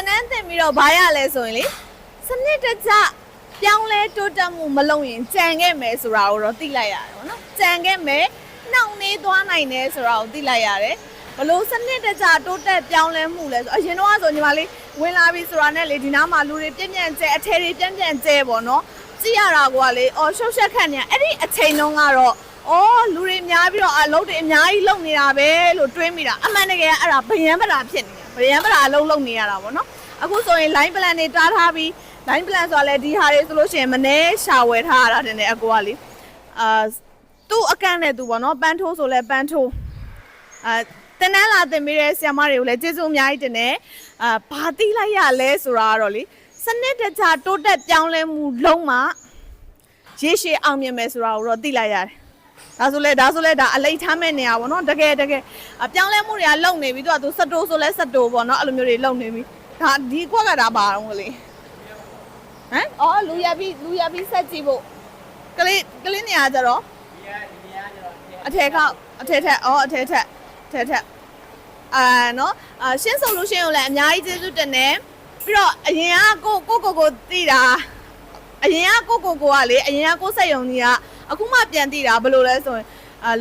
နန်းတင်ပြီးတော့ဘာရလဲဆိုရင်လေစနစ်တကျပြောင်းလဲတိုးတက်မှုမလုပ်ရင်ကြံခဲ့မယ်ဆိုတာကိုတော့သိလိုက်ရတယ်ပေါ့နော်ကြံခဲ့မယ်နှောင့်နှေးသွားနိုင်တယ်ဆိုတာကိုသိလိုက်ရတယ်ဘလို့စနစ်တကျတိုးတက်ပြောင်းလဲမှုလဲဆိုအရင်တော့ဆိုညီမလေးဝင်လာပြီဆိုတာနဲ့လေဒီနားမှာလူတွေပြန့်ပြန့်ကျဲအထည်တွေပြန့်ပြန့်ကျဲပေါ့နော်ကြည့်ရတာကလေအော်ရှုပ်ရှက်ခန့်နေအဲ့ဒီအချိန်တုန်းကတော့အော်လူတွေများပြီးတော့အလုပ်တွေအများကြီးလုပ်နေတာပဲလို့တွေးမိတာအမှန်တကယ်အဲ့ဒါဗယံပရာဖြစ်နေတာဗယံပရာအလုပ်လုပ်နေရတာပေါ့နော်အခုဆိုရင် line plan တွေတားထားပြီး line plan ဆိုတာလေဒီဟာတွေဆိုလို့ရှိရင်မနေရှာဝယ်ထားရတာတင်တယ်အကိုကလေသူ့အကန့်နဲ့သူပေါ့နော်ပန်းထိုးဆိုလဲပန်းထိုးတင်နန်းလာတင်ပြီးတဲ့ဆရာမတွေကိုလည်းကျေးဇူးအများကြီးတင်တယ်ဘာသိလိုက်ရလဲဆိုတာကတော့လေစနစ်တကျတိုးတက်ပြောင်းလဲမှုလုံးမှရေရှည်အောင်မြင်မယ်ဆိုတာကိုတော့သိလိုက်ရတယ်ဒါဆိုလဲဒါအလိတ်ထားမဲ့နေရပါတော့တကယ်ပြောင်းလဲမှုတွေကလုံနေပြီသူစတိုးဆိုလဲစတိုးပေါ့နော်အဲ့လိုမျိုးတွေလုံနေပြီဒါဒီကွက်ကဒါပါတော့လေဟမ်အော်လူရပြီးဆက်ကြည့်ဖို့ကလေးနေရကြတော့အထက်ခေါက်အထက်ထက်အော်အထက်ထက်နော်ရှင်းဆိုလို့ရှင်းကိုလည်းအများကြီးကျေးဇူးတင်တယ်ပြီးတော့အရင်ကကိုသိတာအရင်ကကိုကလေအရင်ကကိုစက်ယုံကြီးကအခုမှပြန်သိတာဘယ်လိုလဲဆိုရင်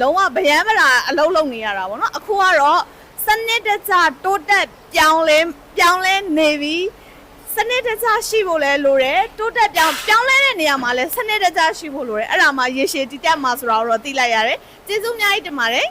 လုံးဝဗယံပရာအလုံးလုံးနေရတာပေါ့နော်အခုကတော့စနစ်တကျတိုးတက်ပြောင်းလဲနေပြီစနစ်တကျရှိဖို့လဲလိုတယ်တိုးတက်ပြောင်းလဲတဲ့နေရာမှာလဲစနစ်တကျရှိဖို့လိုတယ်အဲ့ဒါမှရေရှည်တည်တတ်မှာဆိုတာတော့သိလိုက်ရတယ်ကျေးဇူးအများကြီးတင်ပါတယ်